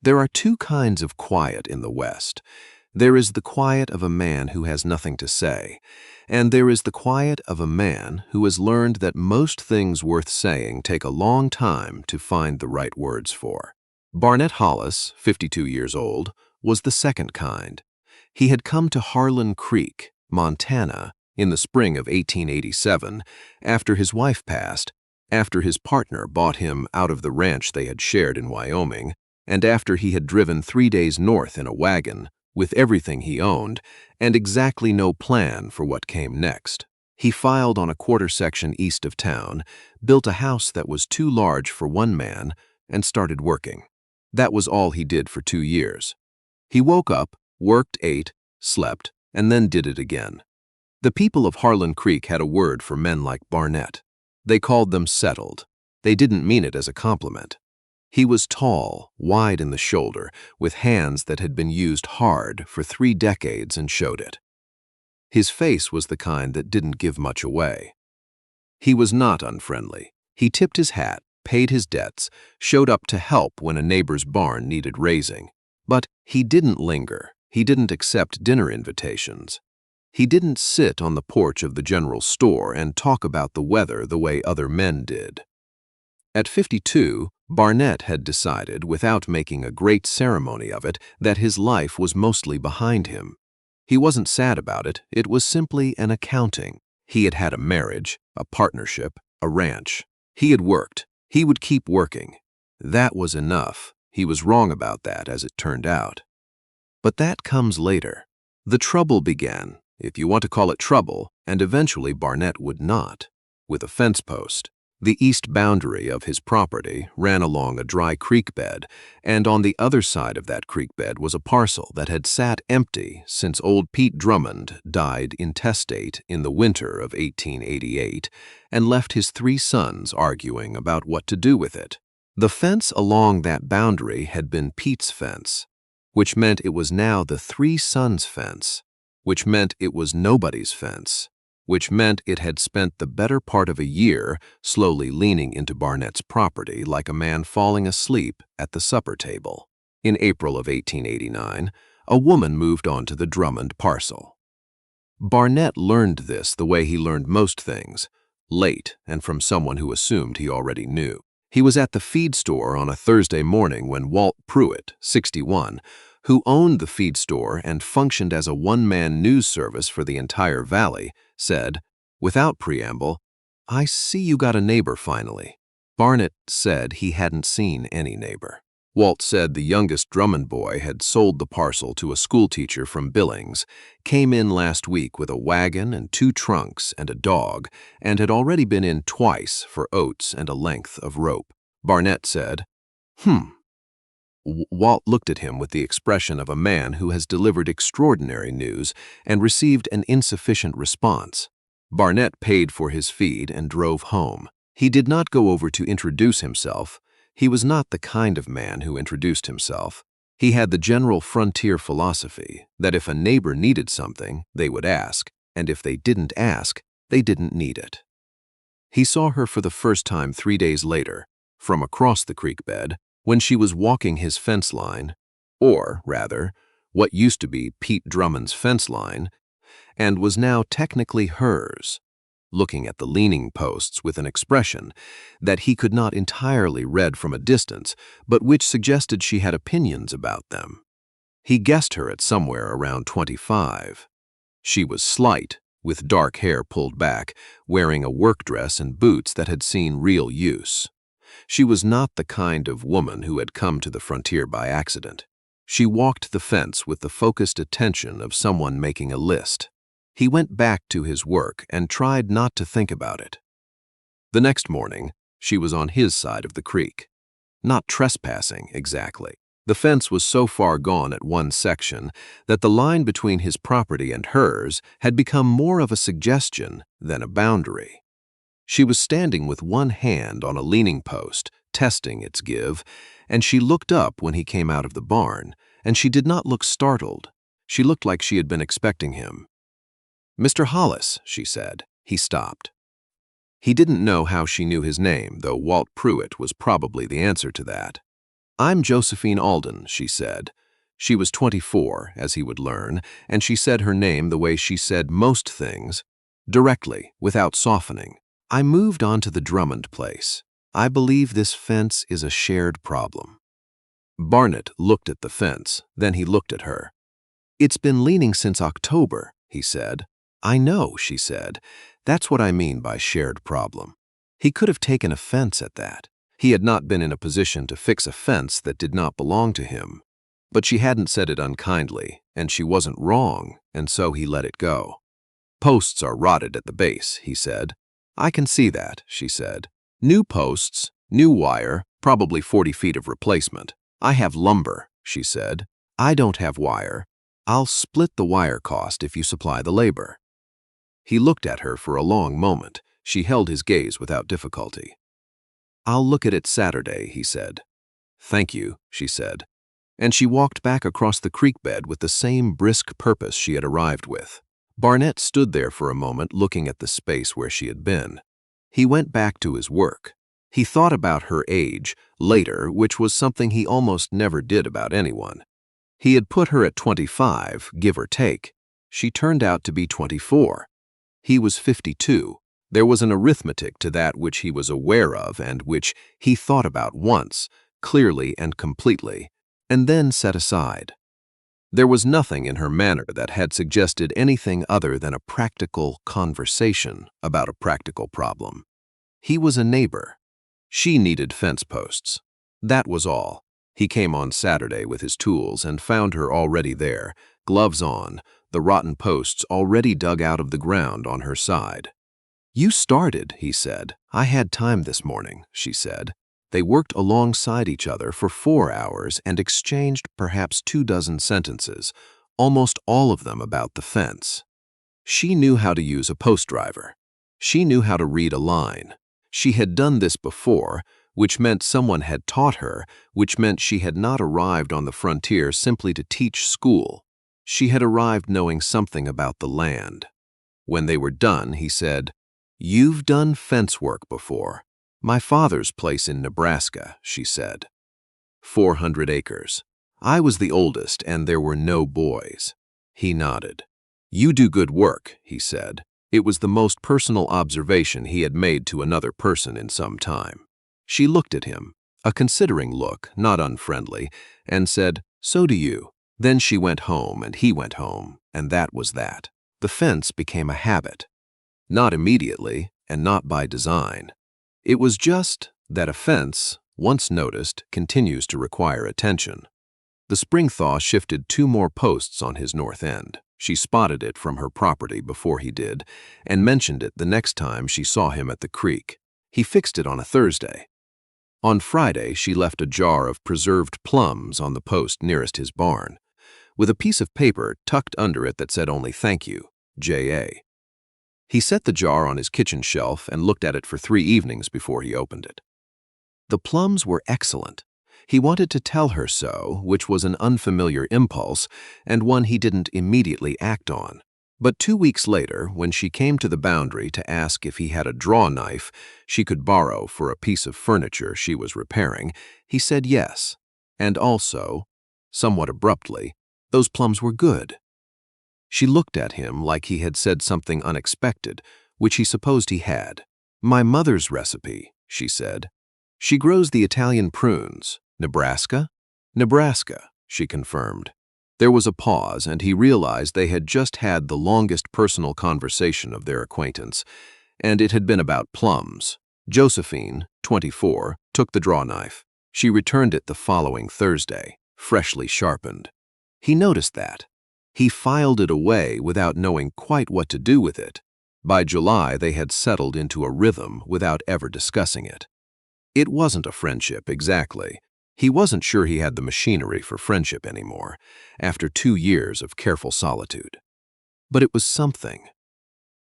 There are two kinds of quiet in the West. There is the quiet of a man who has nothing to say, and there is the quiet of a man who has learned that most things worth saying take a long time to find the right words for. Barnett Hollis, 52 years old, was the second kind. He had come to Harlan Creek, Montana, in the spring of 1887, after his wife passed, after his partner bought him out of the ranch they had shared in Wyoming, and after he had driven 3 days north in a wagon, with everything he owned, and exactly no plan for what came next. He filed on a quarter section east of town, built a house that was too large for one man, and started working. That was all he did for 2 years. He woke up, worked, ate, slept, and then did it again. The people of Harlan Creek had a word for men like Barnett. They called them settled. They didn't mean it as a compliment. He was tall, wide in the shoulder, with hands that had been used hard for 3 decades and showed it. His face was the kind that didn't give much away. He was not unfriendly. He tipped his hat, paid his debts, showed up to help when a neighbor's barn needed raising. But he didn't linger. He didn't accept dinner invitations. He didn't sit on the porch of the general store and talk about the weather the way other men did. At 52, Barnett had decided, without making a great ceremony of it, that his life was mostly behind him. He wasn't sad about it. It was simply an accounting. He had had a marriage, a partnership, a ranch. He had worked. He would keep working. That was enough. He was wrong about that, as it turned out. But that comes later. The trouble began, if you want to call it trouble, and eventually Barnett would not, with a fence post. The east boundary of his property ran along a dry creek bed, and on the other side of that creek bed was a parcel that had sat empty since old Pete Drummond died intestate in the winter of 1888 and left his 3 sons arguing about what to do with it. The fence along that boundary had been Pete's fence, which meant it was now the 3 sons' fence, which meant it was nobody's fence, which meant it had spent the better part of a year slowly leaning into Barnett's property like a man falling asleep at the supper table. In April of 1889, a woman moved onto the Drummond parcel. Barnett learned this the way he learned most things, late and from someone who assumed he already knew. He was at the feed store on a Thursday morning when Walt Pruitt, 61, who owned the feed store and functioned as a one-man news service for the entire valley, said, without preamble, "I see you got a neighbor finally." Barnett said he hadn't seen any neighbor. Walt said the youngest Drummond boy had sold the parcel to a schoolteacher from Billings, came in last week with a wagon and 2 trunks and a dog, and had already been in twice for oats and a length of rope. Barnett said, Walt looked at him with the expression of a man who has delivered extraordinary news and received an insufficient response. Barnett paid for his feed and drove home. He did not go over to introduce himself. He was not the kind of man who introduced himself. He had the general frontier philosophy that if a neighbor needed something, they would ask, and if they didn't ask, they didn't need it. He saw her for the first time 3 days later, from across the creek bed, when she was walking his fence line, or, rather, what used to be Pete Drummond's fence line, and was now technically hers, looking at the leaning posts with an expression that he could not entirely read from a distance, but which suggested she had opinions about them. He guessed her at somewhere around 25. She was slight, with dark hair pulled back, wearing a work dress and boots that had seen real use. She was not the kind of woman who had come to the frontier by accident. She walked the fence with the focused attention of someone making a list. He went back to his work and tried not to think about it. The next morning, she was on his side of the creek. Not trespassing, exactly. The fence was so far gone at one section that the line between his property and hers had become more of a suggestion than a boundary. She was standing with one hand on a leaning post, testing its give, and she looked up when he came out of the barn, and she did not look startled. She looked like she had been expecting him. "Mr. Hollis," she said. He stopped. He didn't know how she knew his name, though Walt Pruitt was probably the answer to that. "I'm Josephine Alden," she said. She was 24, as he would learn, and she said her name the way she said most things, directly, without softening. "I moved on to the Drummond place. I believe this fence is a shared problem." Barnett looked at the fence, then he looked at her. "It's been leaning since October," he said. "I know," she said. "That's what I mean by shared problem." He could have taken offense at that. He had not been in a position to fix a fence that did not belong to him. But she hadn't said it unkindly, and she wasn't wrong, and so he let it go. "Posts are rotted at the base," he said. "I can see that," she said. "New posts, new wire, probably 40 feet of replacement. I have lumber," she said. "I don't have wire. I'll split the wire cost if you supply the labor." He looked at her for a long moment. She held his gaze without difficulty. "I'll look at it Saturday," he said. "Thank you," she said. And she walked back across the creek bed with the same brisk purpose she had arrived with. Barnett stood there for a moment looking at the space where she had been. He went back to his work. He thought about her age, later, which was something he almost never did about anyone. He had put her at 25, give or take. She turned out to be 24. He was 52. There was an arithmetic to that which he was aware of and which he thought about once, clearly and completely, and then set aside. There was nothing in her manner that had suggested anything other than a practical conversation about a practical problem. He was a neighbor. She needed fence posts. That was all. He came on Saturday with his tools and found her already there, gloves on, the rotten posts already dug out of the ground on her side. "You started," he said. "I had time this morning," she said. They worked alongside each other for 4 hours and exchanged perhaps 24 sentences, almost all of them about the fence. She knew how to use a post driver. She knew how to read a line. She had done this before, which meant someone had taught her, which meant she had not arrived on the frontier simply to teach school. She had arrived knowing something about the land. When they were done, he said, "You've done fence work before." "My father's place in Nebraska," she said. 400 acres. "I was the oldest, and there were no boys." He nodded. "You do good work," he said. It was the most personal observation he had made to another person in some time. She looked at him, a considering look, not unfriendly, and said, "So do you." Then she went home, and he went home, and that was that. The fence became a habit. Not immediately, and not by design. It was just that a fence, once noticed, continues to require attention. The spring thaw shifted 2 more posts on his north end. She spotted it from her property before he did, and mentioned it the next time she saw him at the creek. He fixed it on a Thursday. On Friday, she left a jar of preserved plums on the post nearest his barn, with a piece of paper tucked under it that said only "Thank you, J.A." He set the jar on his kitchen shelf and looked at it for 3 evenings before he opened it. The plums were excellent. He wanted to tell her so, which was an unfamiliar impulse, and one he didn't immediately act on. But 2 weeks later, when she came to the boundary to ask if he had a draw knife she could borrow for a piece of furniture she was repairing, he said yes, and also, somewhat abruptly, those plums were good. She looked at him like he had said something unexpected, which he supposed he had. "My mother's recipe," she said. "She grows the Italian prunes. Nebraska?" "Nebraska," she confirmed. There was a pause, and he realized they had just had the longest personal conversation of their acquaintance, and it had been about plums. Josephine, 24, took the draw knife. She returned it the following Thursday, freshly sharpened. He noticed that. He filed it away without knowing quite what to do with it. By July, they had settled into a rhythm without ever discussing it. It wasn't a friendship, exactly. He wasn't sure he had the machinery for friendship anymore, after 2 years of careful solitude. But it was something.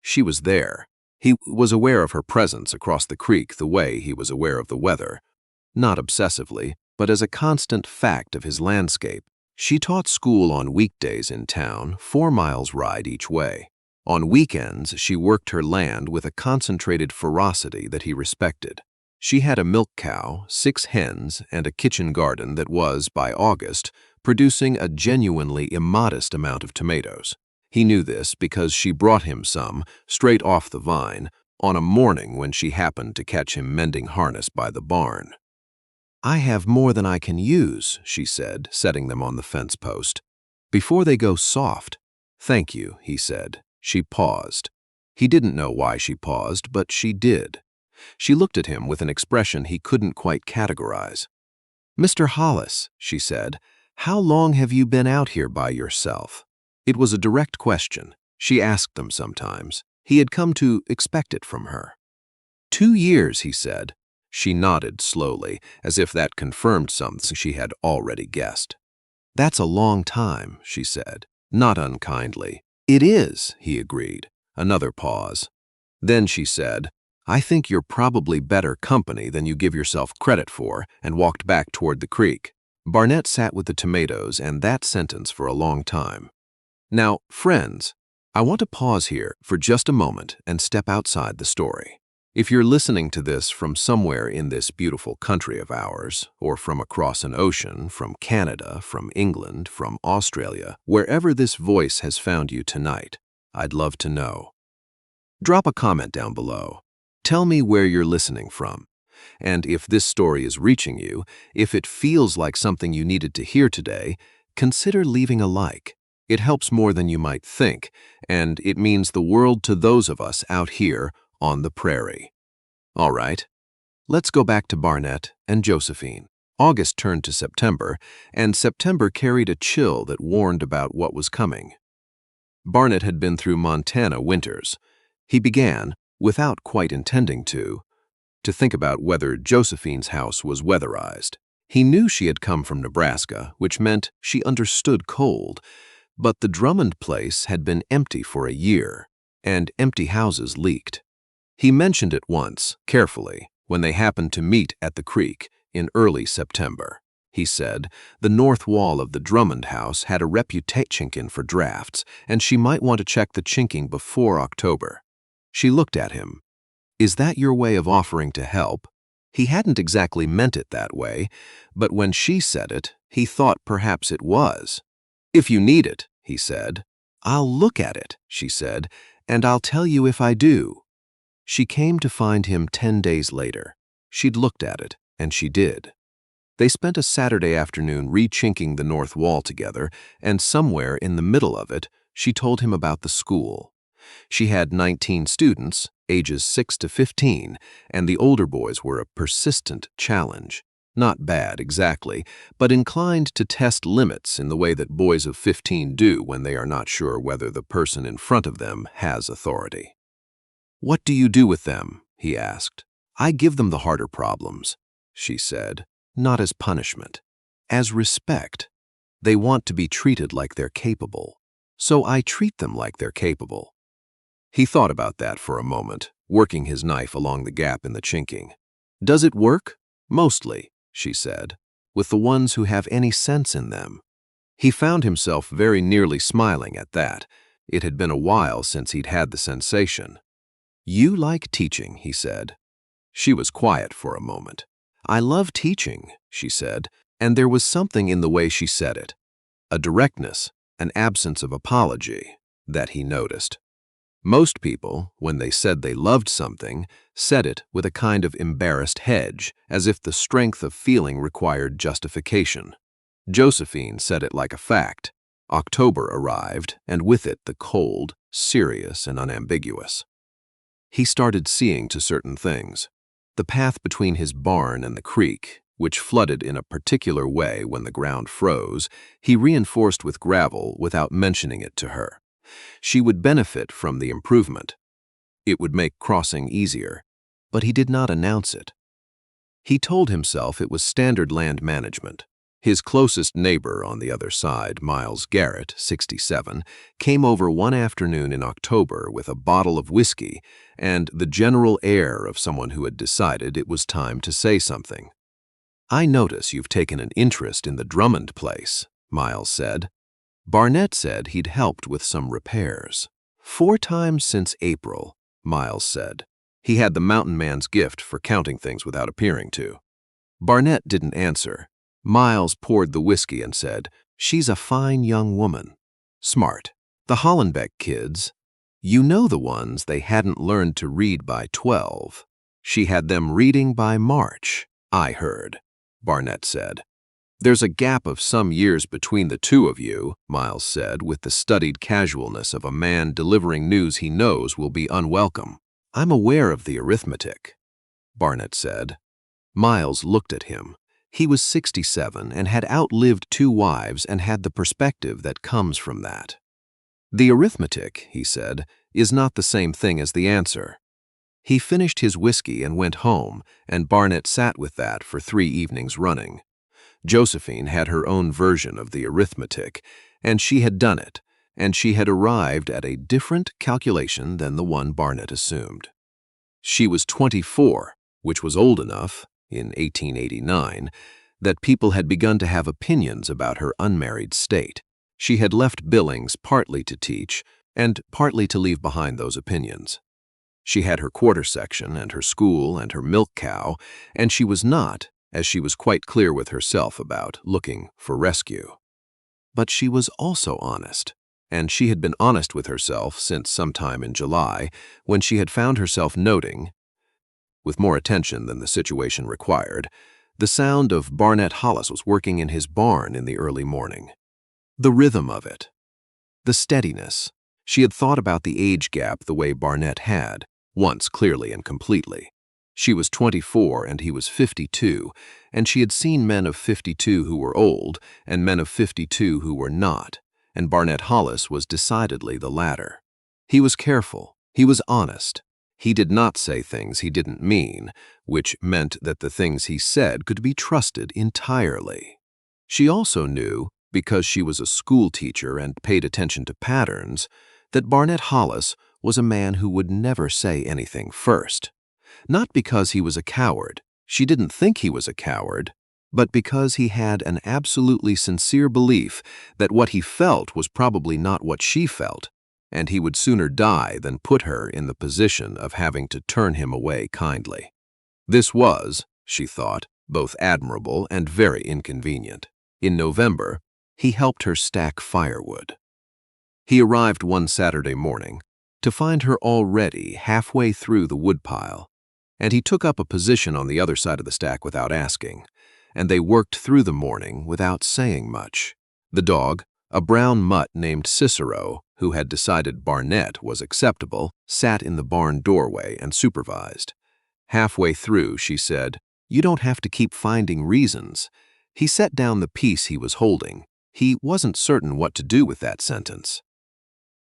She was there. He was aware of her presence across the creek the way he was aware of the weather. Not obsessively, but as a constant fact of his landscape. She taught school on weekdays in town, 4 miles ride each way. On weekends, she worked her land with a concentrated ferocity that he respected. She had a milk cow, 6 hens, and a kitchen garden that was, by August, producing a genuinely immodest amount of tomatoes. He knew this because she brought him some, straight off the vine, on a morning when she happened to catch him mending harness by the barn. "I have more than I can use," she said, setting them on the fence post. "Before they go soft." "Thank you," he said. She paused. He didn't know why she paused, but she did. She looked at him with an expression he couldn't quite categorize. "Mr. Hollis," she said, "how long have you been out here by yourself?" It was a direct question. She asked them sometimes. He had come to expect it from her. 2 years, he said. She nodded slowly, as if that confirmed something she had already guessed. "That's a long time," she said, not unkindly. "It is," he agreed. Another pause. Then she said, "I think you're probably better company than you give yourself credit for," and walked back toward the creek. Barnett sat with the tomatoes and that sentence for a long time. Now, friends, I want to pause here for just a moment and step outside the story. If you're listening to this from somewhere in this beautiful country of ours, or from across an ocean, from Canada, from England, from Australia, wherever this voice has found you tonight, I'd love to know. Drop a comment down below. Tell me where you're listening from. And if this story is reaching you, if it feels like something you needed to hear today, consider leaving a like. It helps more than you might think, and it means the world to those of us out here on the prairie. All right, let's go back to Barnett and Josephine. August turned to September, and September carried a chill that warned about what was coming. Barnett had been through Montana winters. He began, without quite intending to think about whether Josephine's house was weatherized. He knew she had come from Nebraska, which meant she understood cold, but the Drummond place had been empty for a year, and empty houses leaked. He mentioned it once, carefully, when they happened to meet at the creek in early September. He said the north wall of the Drummond house had a reputation for drafts, and she might want to check the chinking before October. She looked at him. "Is that your way of offering to help?" He hadn't exactly meant it that way, but when she said it, he thought perhaps it was. "If you need it," he said. "I'll look at it," she said, "and I'll tell you if I do." She came to find him 10 days later. She'd looked at it, and she did. They spent a Saturday afternoon re-chinking the north wall together, and somewhere in the middle of it, she told him about the school. She had 19 students, ages 6 to 15, and the older boys were a persistent challenge. Not bad, exactly, but inclined to test limits in the way that boys of 15 do when they are not sure whether the person in front of them has authority. "What do you do with them?" he asked. "I give them the harder problems," she said, "not as punishment, as respect. They want to be treated like they're capable, so I treat them like they're capable." He thought about that for a moment, working his knife along the gap in the chinking. "Does it work?" "Mostly," she said, "with the ones who have any sense in them." He found himself very nearly smiling at that. It had been a while since he'd had the sensation. "You like teaching," he said. She was quiet for a moment. "I love teaching," she said, and there was something in the way she said it, a directness, an absence of apology, that he noticed. Most people, when they said they loved something, said it with a kind of embarrassed hedge, as if the strength of feeling required justification. Josephine said it like a fact. October arrived, and with it the cold, serious and unambiguous. He started seeing to certain things. The path between his barn and the creek, which flooded in a particular way when the ground froze, he reinforced with gravel without mentioning it to her. She would benefit from the improvement. It would make crossing easier, but he did not announce it. He told himself it was standard land management. His closest neighbor on the other side, Miles Garrett, 67, came over one afternoon in October with a bottle of whiskey and the general air of someone who had decided it was time to say something. "I notice you've taken an interest in the Drummond place," Miles said. Barnett said he'd helped with some repairs. "4 times since April," Miles said. He had the mountain man's gift for counting things without appearing to. Barnett didn't answer. Miles poured the whiskey and said, "She's a fine young woman. Smart. The Hollenbeck kids, you know the ones they hadn't learned to read by 12. She had them reading by March, I heard," Barnett said. "There's a gap of some years between the two of you," Miles said, with the studied casualness of a man delivering news he knows will be unwelcome. "I'm aware of the arithmetic," Barnett said. Miles looked at him. He was 67 and had outlived 2 wives and had the perspective that comes from that. "The arithmetic," he said, "is not the same thing as the answer." He finished his whiskey and went home, and Barnett sat with that for 3 evenings running. Josephine had her own version of the arithmetic, and she had done it, and she had arrived at a different calculation than the one Barnett assumed. She was 24, which was old enough, in 1889, that people had begun to have opinions about her unmarried state. She had left Billings partly to teach, and partly to leave behind those opinions. She had her quarter section and her school and her milk cow, and she was not, as she was quite clear with herself about, looking for rescue. But she was also honest, and she had been honest with herself since sometime in July, when she had found herself noting, with more attention than the situation required, the sound of Barnett Hollis was working in his barn in the early morning. The rhythm of it. The steadiness. She had thought about the age gap the way Barnett had, once clearly and completely. She was 24 and he was 52, and she had seen men of 52 who were old and men of 52 who were not, and Barnett Hollis was decidedly the latter. He was careful. He was honest. He did not say things he didn't mean, which meant that the things he said could be trusted entirely. She also knew, because she was a school teacher and paid attention to patterns, that Barnett Hollis was a man who would never say anything first. Not because he was a coward, she didn't think he was a coward, but because he had an absolutely sincere belief that what he felt was probably not what she felt, and he would sooner die than put her in the position of having to turn him away kindly. This was, she thought, both admirable and very inconvenient. In November, he helped her stack firewood. He arrived one Saturday morning to find her already halfway through the woodpile, and he took up a position on the other side of the stack without asking, and they worked through the morning without saying much. The dog, a brown mutt named Cicero, who had decided Barnett was acceptable, sat in the barn doorway and supervised. Halfway through, she said, "You don't have to keep finding reasons." He set down the piece he was holding. He wasn't certain what to do with that sentence.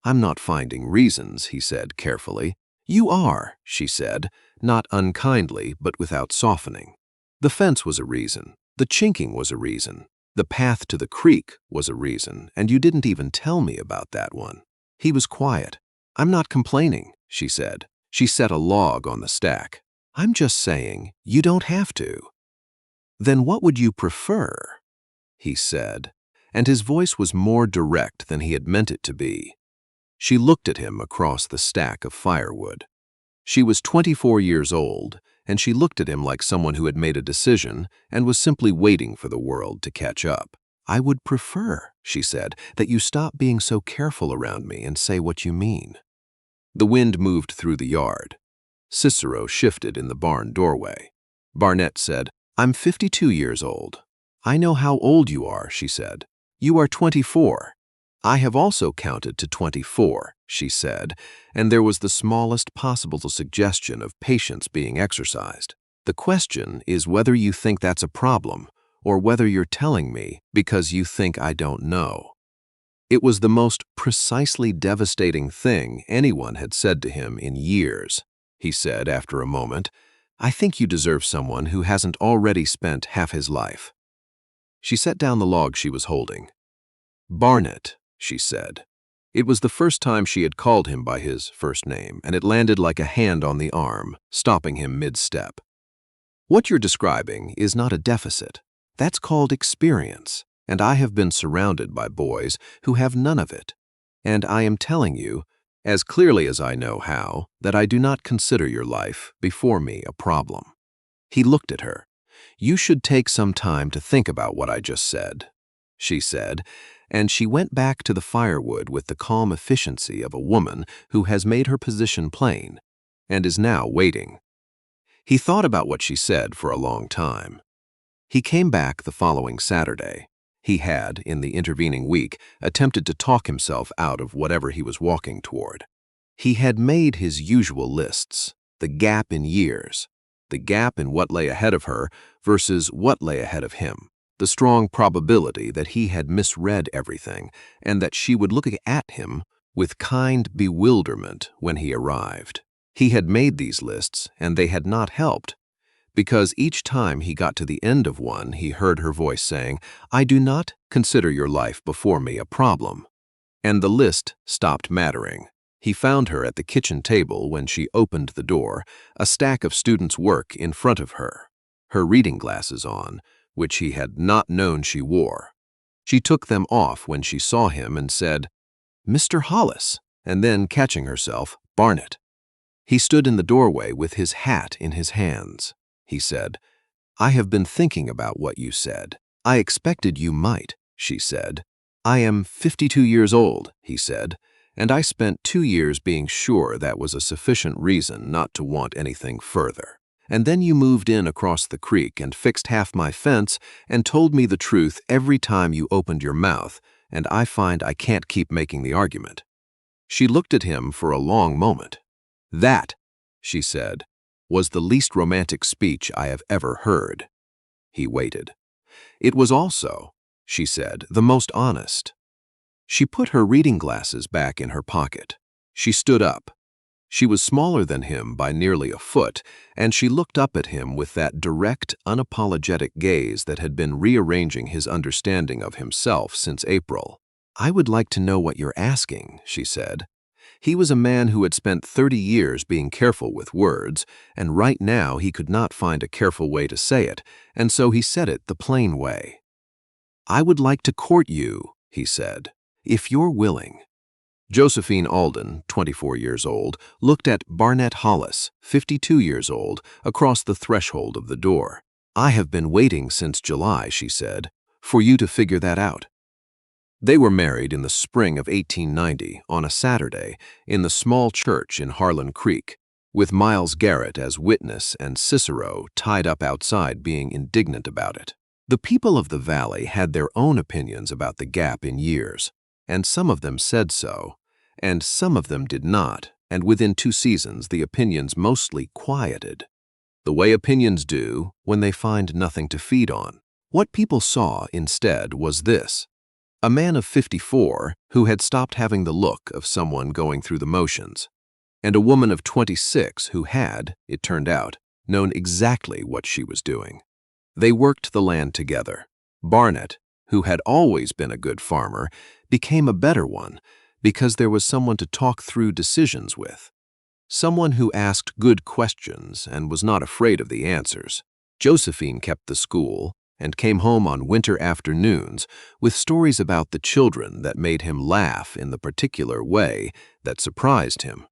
"I'm not finding reasons," he said carefully. "You are," she said, not unkindly but without softening. "The fence was a reason. The chinking was a reason. The path to the creek was a reason, and you didn't even tell me about that one." He was quiet. "I'm not complaining," she said. She set a log on the stack. "I'm just saying, you don't have to." "Then what would you prefer?" he said, and his voice was more direct than he had meant it to be. She looked at him across the stack of firewood. She was 24 years old, and she looked at him like someone who had made a decision and was simply waiting for the world to catch up. "I would prefer," she said, "that you stop being so careful around me and say what you mean." The wind moved through the yard. Cicero shifted in the barn doorway. Barnett said, "I'm 52 years old." "I know how old you are," she said. "You are 24. "I have also counted to 24, she said, and there was the smallest possible suggestion of patience being exercised. "The question is whether you think that's a problem, or whether you're telling me because you think I don't know." It was the most precisely devastating thing anyone had said to him in years. He said after a moment, "I think you deserve someone who hasn't already spent half his life." She set down the log she was holding. "Barnett," she said. It was the first time she had called him by his first name, and it landed like a hand on the arm, stopping him mid-step. "What you're describing is not a deficit. That's called experience, and I have been surrounded by boys who have none of it. And I am telling you, as clearly as I know how, that I do not consider your life before me a problem." He looked at her. "You should take some time to think about what I just said," she said, and she went back to the firewood with the calm efficiency of a woman who has made her position plain and is now waiting. He thought about what she said for a long time. He came back the following Saturday. He had, in the intervening week, attempted to talk himself out of whatever he was walking toward. He had made his usual lists: the gap in years, the gap in what lay ahead of her versus what lay ahead of him, the strong probability that he had misread everything and that she would look at him with kind bewilderment when he arrived. He had made these lists, and they had not helped, because each time he got to the end of one, he heard her voice saying, "I do not consider your life before me a problem." And the list stopped mattering. He found her at the kitchen table when she opened the door, a stack of students' work in front of her, her reading glasses on, which he had not known she wore. She took them off when she saw him and said, "Mr. Hollis," and then, catching herself, "Barnett." He stood in the doorway with his hat in his hands. He said, "I have been thinking about what you said." "I expected you might," she said. "I am 52 years old," he said, "and I spent 2 years being sure that was a sufficient reason not to want anything further. And then you moved in across the creek and fixed half my fence and told me the truth every time you opened your mouth, and I find I can't keep making the argument." She looked at him for a long moment. "That," she said, "was the least romantic speech I have ever heard." He waited. "It was also," she said, "the most honest." She put her reading glasses back in her pocket. She stood up. She was smaller than him by nearly a foot, and she looked up at him with that direct, unapologetic gaze that had been rearranging his understanding of himself since April. "I would like to know what you're asking," she said. He was a man who had spent 30 years being careful with words, and right now he could not find a careful way to say it, and so he said it the plain way. "I would like to court you," he said, "if you're willing." Josephine Alden, 24 years old, looked at Barnett Hollis, 52 years old, across the threshold of the door. "I have been waiting since July," she said, "for you to figure that out." They were married in the spring of 1890, on a Saturday, in the small church in Harlan Creek, with Miles Garrett as witness and Cicero tied up outside being indignant about it. The people of the valley had their own opinions about the gap in years, and some of them said so, and some of them did not, and within 2 seasons the opinions mostly quieted, the way opinions do when they find nothing to feed on. What people saw instead was this: a man of 54 who had stopped having the look of someone going through the motions, and a woman of 26 who had, it turned out, known exactly what she was doing. They worked the land together. Barnett, who had always been a good farmer, became a better one because there was someone to talk through decisions with, someone who asked good questions and was not afraid of the answers. Josephine kept the school and came home on winter afternoons with stories about the children that made him laugh in the particular way that surprised him.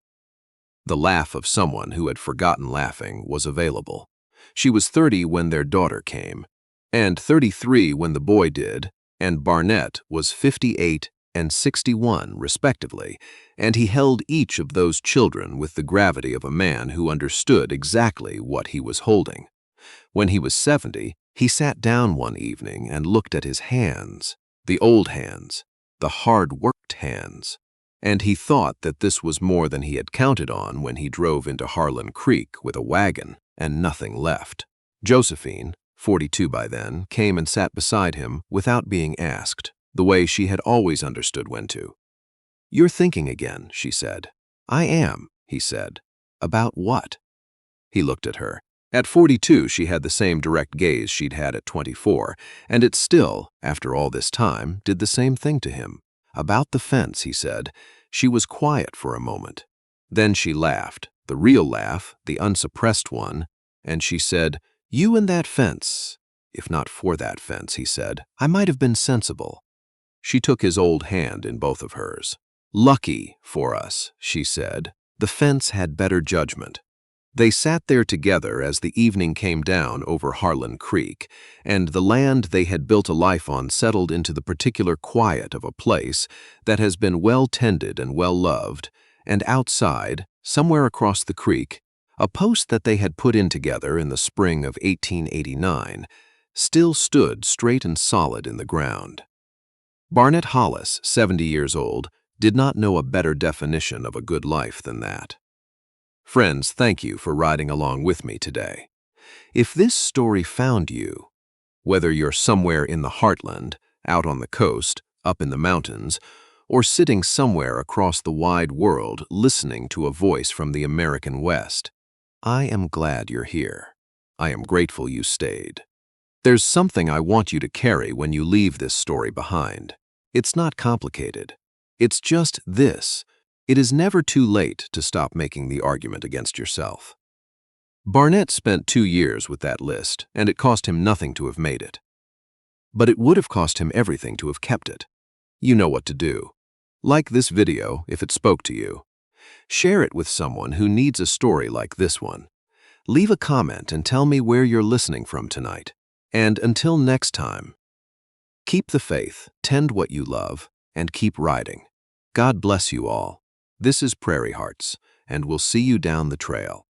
The laugh of someone who had forgotten laughing was available. She was 30 when their daughter came, and 33 when the boy did, and Barnett was 58 and 61, respectively, and he held each of those children with the gravity of a man who understood exactly what he was holding. When he was 70, he sat down one evening and looked at his hands, the old hands, the hard-worked hands, and he thought that this was more than he had counted on when he drove into Harlan Creek with a wagon and nothing left. Josephine, 42 by then, came and sat beside him without being asked, the way she had always understood when to. "You're thinking again," she said. "I am," he said. "About what?" He looked at her. At 42, she had the same direct gaze she'd had at 24, and it still, after all this time, did the same thing to him. "About the fence," he said. She was quiet for a moment. Then she laughed, the real laugh, the unsuppressed one, and she said, "You and that fence." "If not for that fence," he said, "I might have been sensible." She took his old hand in both of hers. "Lucky for us," she said. The fence had better judgment. They sat there together as the evening came down over Harlan Creek, and the land they had built a life on settled into the particular quiet of a place that has been well tended and well loved, and outside, somewhere across the creek, a post that they had put in together in the spring of 1889 still stood straight and solid in the ground. Barnett Hollis, 70 years old, did not know a better definition of a good life than that. Friends, thank you for riding along with me today. If this story found you, whether you're somewhere in the heartland, out on the coast, up in the mountains, or sitting somewhere across the wide world listening to a voice from the American West, I am glad you're here. I am grateful you stayed. There's something I want you to carry when you leave this story behind. It's not complicated. It's just this. It is never too late to stop making the argument against yourself. Barnett spent 2 years with that list, and it cost him nothing to have made it. But it would have cost him everything to have kept it. You know what to do. Like this video if it spoke to you. Share it with someone who needs a story like this one. Leave a comment and tell me where you're listening from tonight. And until next time, keep the faith, tend what you love, and keep riding. God bless you all. This is Prairie Hearts, and we'll see you down the trail.